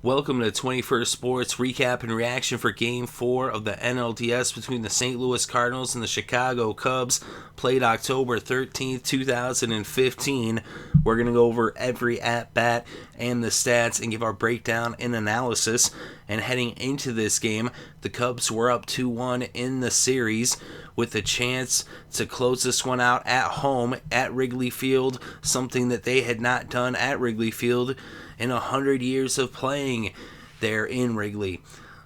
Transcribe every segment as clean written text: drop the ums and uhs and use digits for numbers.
Welcome to 21st Sports recap and reaction for Game 4 of the NLDS between the St. Louis Cardinals and the Chicago Cubs, played October 13th, 2015. We're going to go over every at-bat and the stats and give our breakdown and analysis. And heading into this game, the Cubs were up 2-1 in the series with a chance to close this one out at home at Wrigley Field, something that they had not done at Wrigley Field in 100 years of playing there in Wrigley.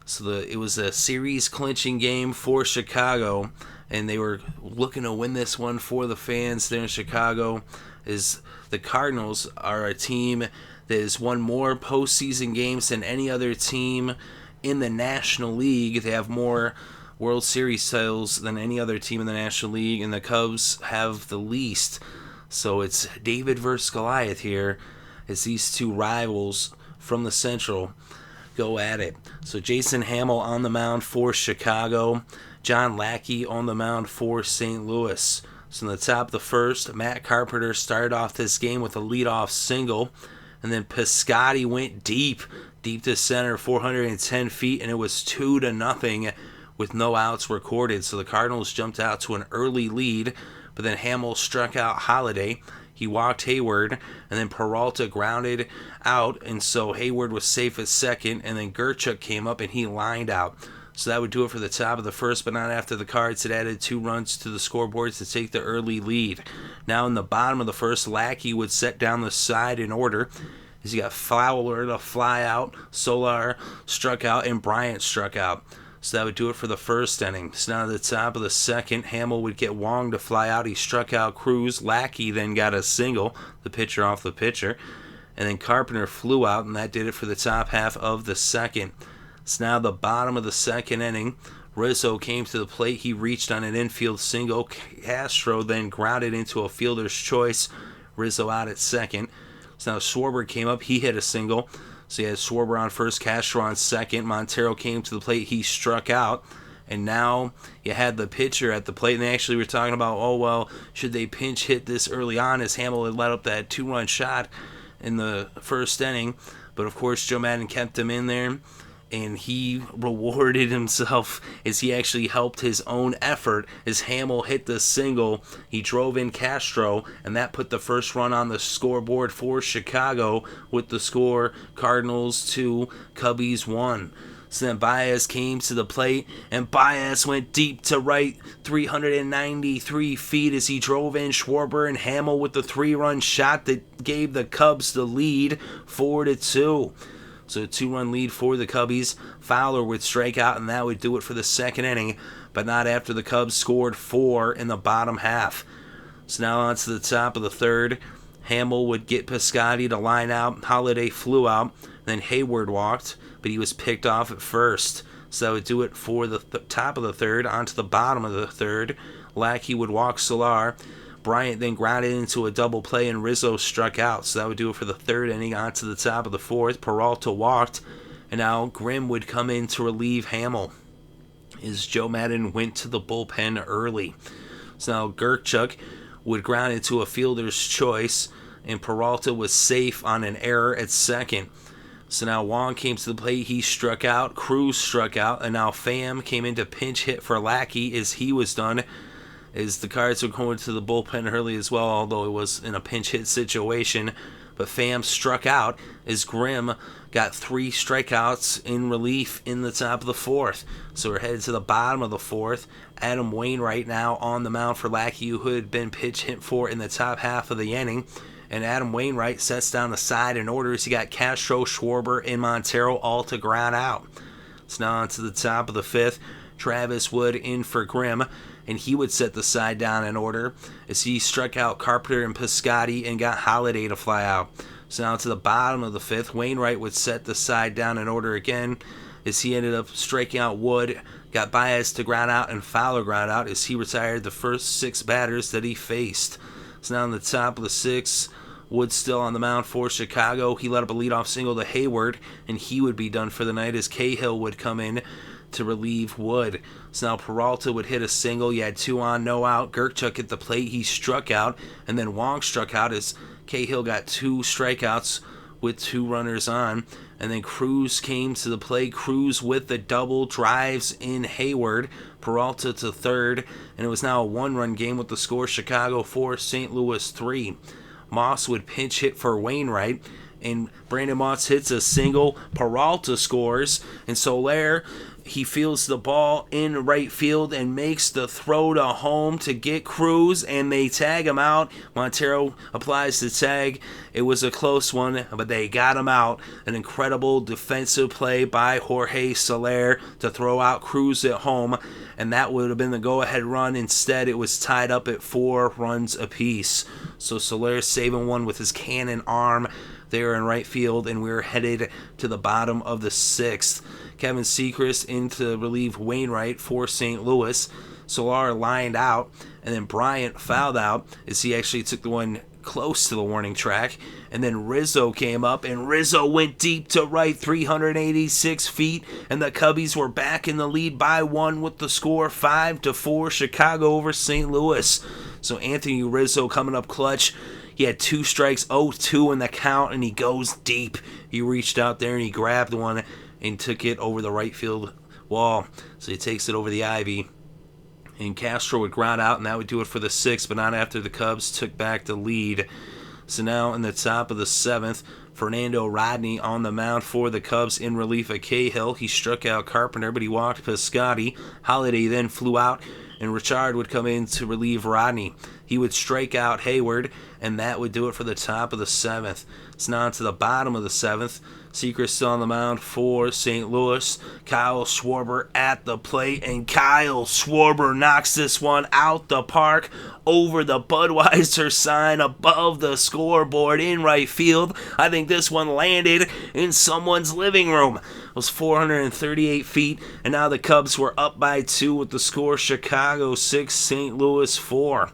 So it was a series clinching game for Chicago, and they were looking to win this one for the fans there in Chicago, as the Cardinals are a team that has won more postseason games than any other team in the National League. They have more World Series titles than any other team in the National League, and the Cubs have the least. So it's David versus Goliath here, as these two rivals from the Central go at it. So Jason Hammel on the mound for Chicago, John Lackey on the mound for St. Louis. So in the top of the first, Matt Carpenter started off this game with a leadoff single, and then Piscotty went deep to center, 410 feet, and it was 2-0 with no outs recorded. So the Cardinals jumped out to an early lead, but then Hammel struck out Holiday. He walked Hayward, and then Peralta grounded out, and so Hayward was safe at second, and then Gerchuk came up and he lined out. So that would do it for the top of the first, but not after the Cards had added 2 runs to the scoreboard to take the early lead. Now in the bottom of the first, Lackey would set down the side in order, as he got Fowler to fly out, Solar struck out, and Bryant struck out. So that would do it for the first inning. So now at the top of the second, Hammel would get Wong to fly out. He struck out Cruz. Lackey then got a single, the pitcher off the pitcher. And then Carpenter flew out, and that did it for the top half of the second. So now the bottom of the second inning, Rizzo came to the plate. He reached on an infield single. Castro then grounded into a fielder's choice. Rizzo out at second. So now Schwarber came up. He hit a single. So you had Schwarber on first, Castro on second. Montero came to the plate. He struck out. And now you had the pitcher at the plate. And they actually were talking about, should they pinch hit this early on, as Hammel had let up that 2-run shot in the first inning. But, of course, Joe Maddon kept him in there. And he rewarded himself as he actually helped his own effort as Hammel hit the single. He drove in Castro, and that put the first run on the scoreboard for Chicago with the score Cardinals 2, Cubbies 1. So then Baez came to the plate, and Baez went deep to right, 393 feet as he drove in Schwarber and Hammel with the 3-run shot that gave the Cubs the lead 4-2. So a 2-run lead for the Cubbies. Fowler would strike out, and that would do it for the second inning, but not after the Cubs scored 4 in the bottom half. So now on to the top of the third. Hammel would get Piscotty to line out. Holiday flew out. Then Hayward walked, but he was picked off at first. So that would do it for the top of the third. On to the bottom of the third. Lackey would walk Solar. Bryant then grounded into a double play, and Rizzo struck out. So that would do it for the third inning. On to the top of the fourth. Peralta walked, and now Grimm would come in to relieve Hammel, as Joe Maddon went to the bullpen early. So now Gerchuk would ground into a fielder's choice, and Peralta was safe on an error at second. So now Wong came to the plate. He struck out. Cruz struck out, and now Pham came in to pinch hit for Lackey as he was done, as the Cards were going to the bullpen early as well, although it was in a pinch hit situation. But Pham struck out as Grimm got 3 strikeouts in relief in the top of the fourth. So we're headed to the bottom of the fourth. Adam Wainwright now on the mound for Lackey, who had been pitch hit for in the top half of the inning. And Adam Wainwright sets down the side in order as he got Castro, Schwarber, and Montero all to ground out. So now on to the top of the fifth. Travis Wood in for Grimm, and he would set the side down in order as he struck out Carpenter and Piscotty and got Holiday to fly out. So now to the bottom of the fifth, Wainwright would set the side down in order again as he ended up striking out Wood, got Baez to ground out, and Fowler ground out as he retired the first 6 batters that he faced. So now on the top of the sixth, Wood still on the mound for Chicago. He let up a leadoff single to Hayward, and he would be done for the night as Cahill would come in to relieve Wood. So now Peralta would hit a single. You had 2 on, no out. Gerchuk at the plate. He struck out, and then Wong struck out as Cahill got 2 strikeouts with 2 runners on. And then Cruz came to the plate. Cruz with the double, drives in Hayward. Peralta to third. And it was now a one-run game with the score Chicago 4, St. Louis 3. Moss would pinch hit for Wainwright. And Brandon Moss hits a single. Peralta scores. And Soler, he fields the ball in right field and makes the throw to home to get Cruz, and they tag him out. Montero applies the tag. It was a close one, but they got him out. An incredible defensive play by Jorge Soler to throw out Cruz at home, and that would have been the go-ahead run. Instead, it was tied up at 4 runs apiece. So Soler saving one with his cannon arm there in right field, and we're headed to the bottom of the 6th. Kevin Sechrist in to relieve Wainwright for St. Louis. Soler lined out, and then Bryant fouled out as he actually took the one close to the warning track. And then Rizzo came up, and Rizzo went deep to right, 386 feet, and the Cubbies were back in the lead by 1 with the score 5-4, Chicago over St. Louis. So Anthony Rizzo coming up clutch. He had 2 strikes, 0-2 in the count, and he goes deep. He reached out there and he grabbed one and took it over the right field wall. So he takes it over the ivy. And Castro would ground out, and that would do it for the 6th, but not after the Cubs took back the lead. So now in the top of the 7th, Fernando Rodney on the mound for the Cubs in relief of Cahill. He struck out Carpenter, but he walked Piscotty. Holiday then flew out, and Richard would come in to relieve Rodney. He would strike out Hayward, and that would do it for the top of the 7th. It's now to the bottom of the 7th. Sechrist still on the mound for St. Louis. Kyle Schwarber at the plate, and Kyle Schwarber knocks this one out the park over the Budweiser sign above the scoreboard in right field. I think this one landed in someone's living room. It was 438 feet, and now the Cubs were up by 2 with the score Chicago 6, St. Louis 4.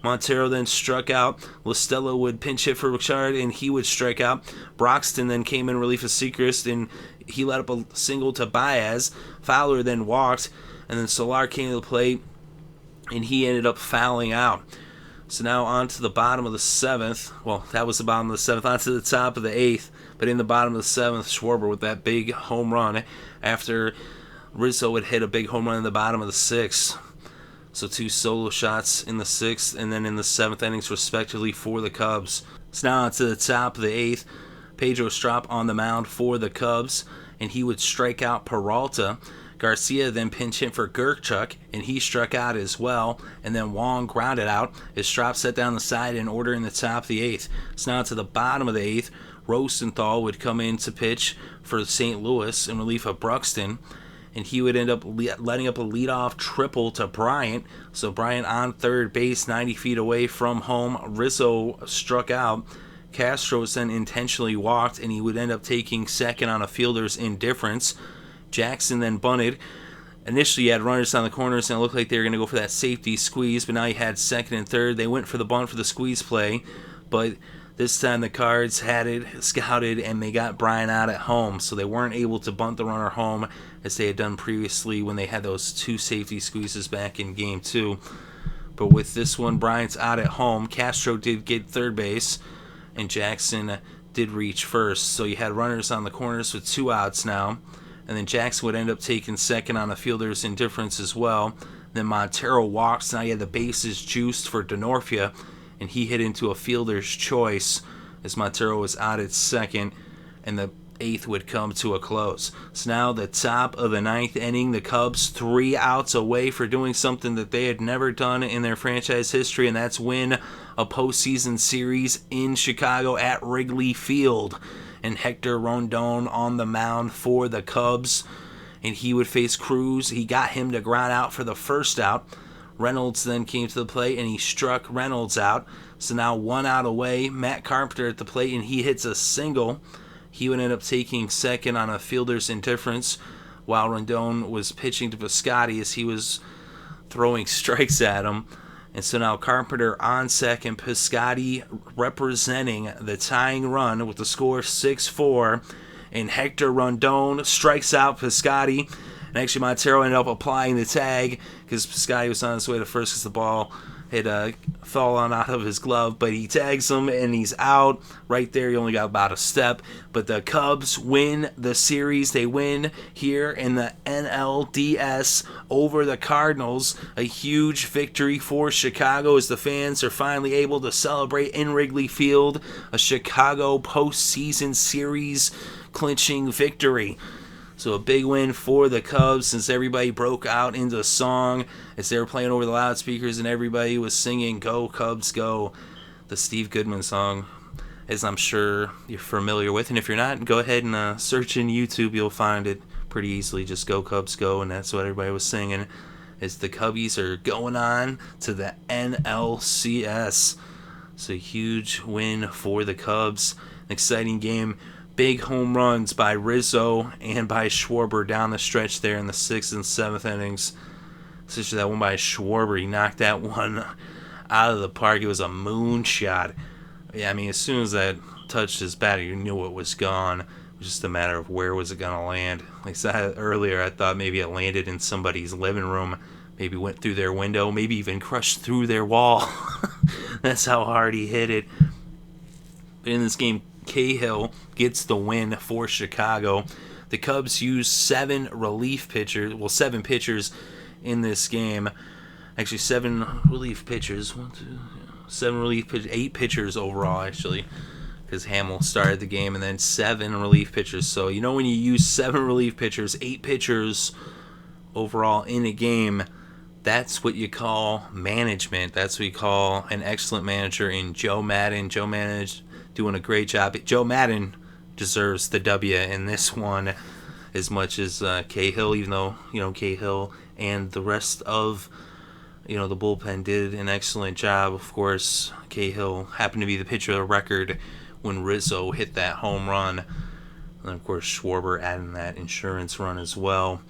Montero then struck out. Listella would pinch hit for Richard, and he would strike out. Broxton then came in relief of Sechrist, and he let up a single to Baez. Fowler then walked, and then Soler came to the plate, and he ended up fouling out. So now on to the bottom of the 7th. Well, that was the bottom of the 7th. On to the top of the 8th. But in the bottom of the 7th, Schwarber with that big home run after Rizzo would hit a big home run in the bottom of the 6th. So 2 solo shots in the 6th and then in the 7th innings respectively for the Cubs. So now on to the top of the 8th. Pedro Strop on the mound for the Cubs, and he would strike out Peralta. Garcia then pinch hit for Gerchuk, and he struck out as well. And then Wong grounded out as Strop set down the side in order in the top of the 8th. So now to the bottom of the 8th. Rosenthal would come in to pitch for St. Louis in relief of Bruxton, and he would end up letting up a leadoff triple to Bryant. So Bryant on third base, 90 feet away from home. Rizzo struck out. Castro was then intentionally walked, and he would end up taking second on a fielder's indifference. Jackson then bunted. Initially, you had runners on the corners, and it looked like they were going to go for that safety squeeze, but now you had second and third. They went for the bunt for the squeeze play, but this time the Cards had it scouted, and they got Bryant out at home, so they weren't able to bunt the runner home as they had done previously when they had those 2 safety squeezes back in Game 2. But with this one, Bryant's out at home. Castro did get third base, and Jackson did reach first. So you had runners on the corners with 2 outs now, and then Jackson would end up taking second on a fielder's indifference as well. Then Montero walks. Now you had the bases juiced for Denorfia, and he hit into a fielder's choice as Montero was out at second, and the 8th would come to a close. So now the top of the 9th inning, the Cubs 3 outs away for doing something that they had never done in their franchise history, and that's win a postseason series in Chicago at Wrigley Field. And Hector Rondon on the mound for the Cubs, and he would face Cruz. He got him to ground out for the first out. Reynolds then came to the plate, and he struck Reynolds out. So now 1 out away. Matt Carpenter at the plate, and he hits a single. He would end up taking second on a fielder's indifference, while Rondon was pitching to Piscotty as he was throwing strikes at him. And so now Carpenter on second, Piscotty representing the tying run with the score 6-4. And Hector Rondon strikes out Piscotty. And actually Montero ended up applying the tag because Piscotty was on his way to first because the ball had fallen out of his glove, but he tags him and he's out. Right there, he only got about a step. But the Cubs win the series. They win here in the NLDS over the Cardinals. A huge victory for Chicago as the fans are finally able to celebrate in Wrigley Field. A Chicago postseason series clinching victory. So a big win for the Cubs since everybody broke out into song as they were playing over the loudspeakers and everybody was singing "Go Cubs Go," the Steve Goodman song, as I'm sure you're familiar with. And if you're not, go ahead and search in YouTube. You'll find it pretty easily. Just "Go Cubs Go," and that's what everybody was singing as the Cubbies are going on to the NLCS. It's a huge win for the Cubs. An exciting game. Big home runs by Rizzo and by Schwarber down the stretch there in the 6th and 7th innings. Especially that one by Schwarber. He knocked that one out of the park. It was a moonshot. Yeah, I mean, as soon as that touched his bat, you knew it was gone. It was just a matter of where was it going to land. Like I said earlier, I thought maybe it landed in somebody's living room. Maybe went through their window. Maybe even crushed through their wall. That's how hard he hit it. But in this game, Cahill gets the win for Chicago. The Cubs used 7 pitchers in this game. Actually, 7 relief pitchers. 8 pitchers overall, actually, because Hammel started the game, and then 7 relief pitchers. So, when you use 7 relief pitchers, 8 pitchers overall in a game, that's what you call management. That's what you call an excellent manager in Joe Maddon. Joe Maddon doing a great job. Joe Maddon deserves the W in this one as much as Cahill, even though, Cahill and the rest of, the bullpen did an excellent job. Of course, Cahill happened to be the pitcher of the record when Rizzo hit that home run. And, of course, Schwarber adding that insurance run as well.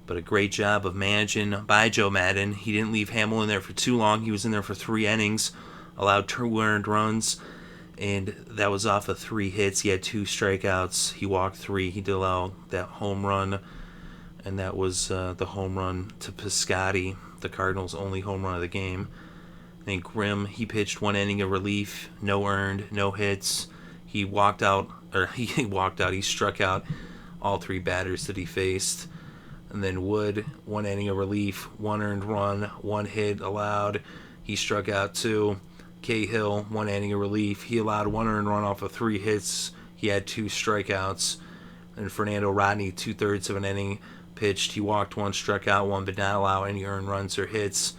But a great job of managing by Joe Maddon. He didn't leave Hammel in there for too long. He was in there for 3 innings, allowed 2 earned runs, and that was off of 3 hits. He had 2 strikeouts. He walked 3. He did allow that home run, and that was the home run to Piscotty, the Cardinals' only home run of the game. I think Grimm, he pitched 1 inning of relief, no earned, no hits. He struck out all 3 batters that he faced. And then Wood, 1 inning of relief, 1 earned run, 1 hit allowed. He struck out 2. Cahill, 1 inning of relief. He allowed 1 earned run off of 3 hits. He had 2 strikeouts. And Fernando Rodney, 2/3 of an inning pitched. He walked 1, struck out 1, but not allow any earned runs or hits.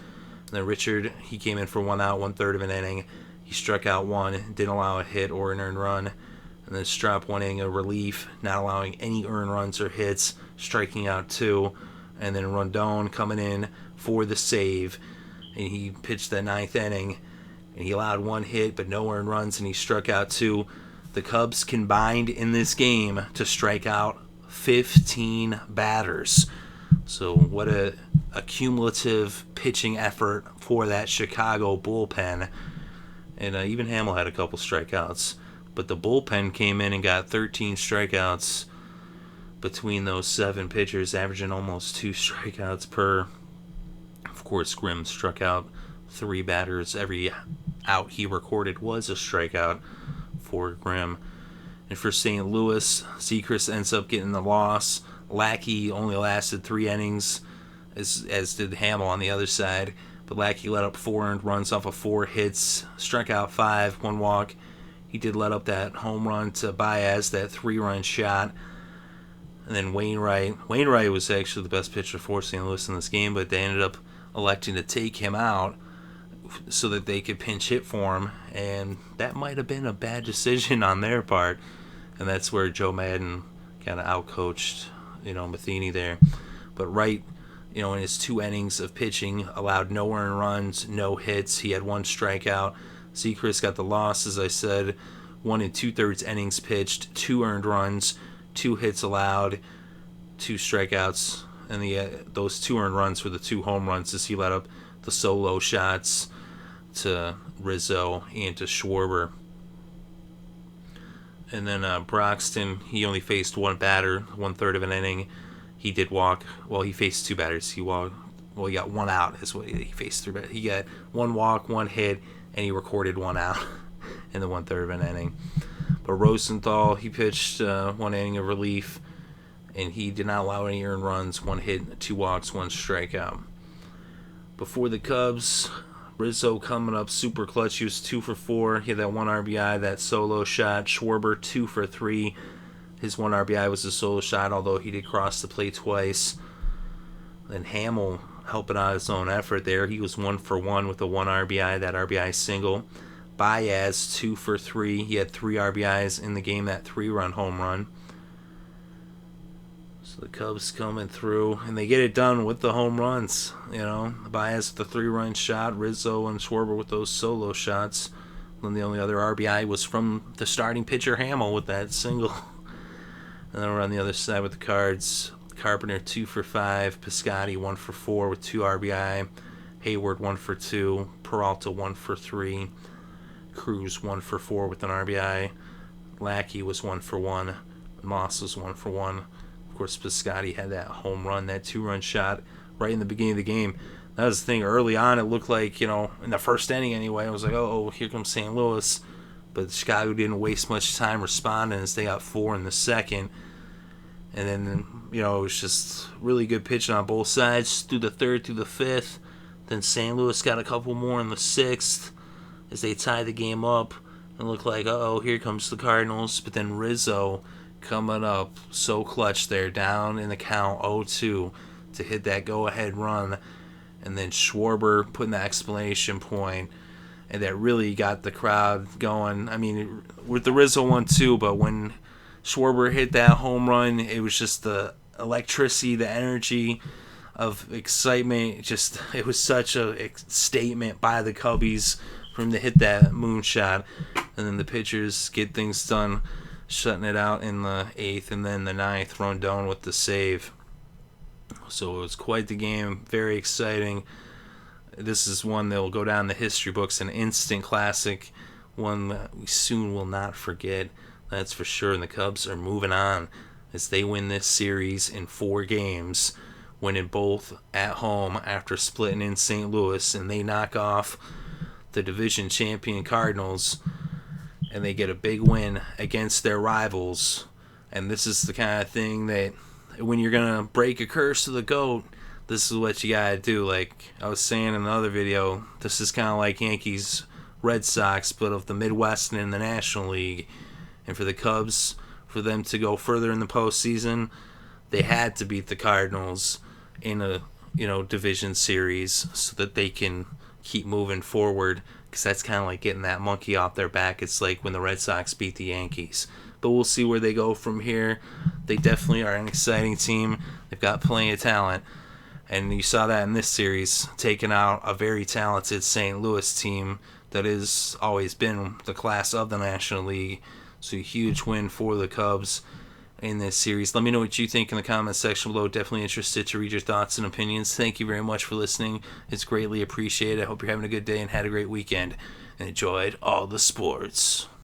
And then Richard, he came in for 1 out, 1/3 of an inning. He struck out 1, didn't allow a hit or an earned run. And then Strop, 1 inning of relief, not allowing any earned runs or hits, striking out 2. And then Rondon coming in for the save. And he pitched the 9th inning. And he allowed 1 hit, but no earned runs, and he struck out 2. The Cubs combined in this game to strike out 15 batters. So what a cumulative pitching effort for that Chicago bullpen. And even Hammel had a couple strikeouts. But the bullpen came in and got 13 strikeouts between those 7 pitchers, averaging almost 2 strikeouts per. Of course, Grimm struck out 3 batters. Every out he recorded was a strikeout for Grimm. And for St. Louis, Sechrist ends up getting the loss. Lackey only lasted 3 innings, as did Hammel on the other side. But Lackey let up 4 earned runs off of 4 hits, struck out 5, 1 walk. He did let up that home run to Baez, that 3-run shot. And then Wainwright was actually the best pitcher for St. Louis in this game, but they ended up electing to take him out so that they could pinch hit for him, and that might have been a bad decision on their part. And that's where Joe Maddon kind of outcoached, Matheny there. But Wright, in his 2 innings of pitching, allowed no earned runs, no hits. He had 1 strikeout. Sechrist got the loss, as I said. 1 2/3 innings pitched, 2 earned runs, 2 hits allowed, 2 strikeouts, and those 2 earned runs were the 2 home runs as he let up the solo shots to Rizzo and to Schwarber. And then Broxton, he only faced 1 batter, 1/3 of an inning. He did walk. Well, he faced 2 batters. He Well, he got one out is what he faced through. But he got one walk, one hit, and he recorded one out in the 1/3 of an inning. But Rosenthal, he pitched 1 inning of relief, and he did not allow any earned runs, 1 hit, 2 walks, 1 strikeout. Before the Cubs, Rizzo coming up super clutch. He was 2 for 4. He had that 1 RBI, that solo shot. Schwarber 2 for 3. His 1 RBI was a solo shot, although he did cross the plate twice. Then Hammel helping out his own effort there. He was 1 for 1 with a 1 RBI, that RBI single. Baez 2 for 3. He had 3 RBIs in the game, that 3-run home run. So the Cubs coming through, and they get it done with the home runs. Baez with the 3-run shot, Rizzo and Schwarber with those solo shots. Then the only other RBI was from the starting pitcher Hammel with that single. And then we're on the other side with the Cards. Carpenter 2 for 5, Piscotty 1 for 4 with 2 RBI, Hayward 1 for 2, Peralta 1 for 3, Cruz 1 for 4 with an RBI, Lackey was 1 for 1, Moss was 1 for 1. Of course, Piscotty had that home run, that 2-run shot right in the beginning of the game. That was the thing. Early on, it looked like, in the first inning anyway, I was like, oh, here comes St. Louis. But Chicago didn't waste much time responding as they got 4 in the second. And then, it was just really good pitching on both sides through the 3rd, through the 5th. Then St. Louis got a couple more in the 6th as they tied the game up. And looked like, here comes the Cardinals. But then Rizzo coming up so clutch there, down in the count 0-2 to hit that go-ahead run. And then Schwarber putting the exclamation point. And that really got the crowd going. I mean, with the Rizzo one too, but when Schwarber hit that home run, it was just the electricity, the energy of excitement. It was such a statement by the Cubbies for him to hit that moonshot. And then the pitchers get things done, shutting it out in the 8th, and then the 9th, Rondon with the save. So it was quite the game, very exciting. This is one that will go down in the history books, an instant classic, one that we soon will not forget. That's for sure. And the Cubs are moving on as they win this series in 4 games, winning both at home after splitting in St. Louis, and they knock off the division champion Cardinals, and they get a big win against their rivals. And this is the kind of thing that when you're going to break a curse of the GOAT, this is what you got to do. Like I was saying in another video, this is kind of like Yankees Red Sox, but of the Midwest and in the National League. And for the Cubs, for them to go further in the postseason, they had to beat the Cardinals in a division series so that they can keep moving forward, because that's kind of like getting that monkey off their back. It's like when the Red Sox beat the Yankees. But we'll see where they go from here. They definitely are an exciting team. They've got plenty of talent. And you saw that in this series, taking out a very talented St. Louis team that has always been the class of the National League. So a huge win for the Cubs in this series. Let me know what you think in the comments section below. Definitely interested to read your thoughts and opinions. Thank you very much for listening. It's greatly appreciated. I hope you're having a good day and had a great weekend and enjoyed all the sports.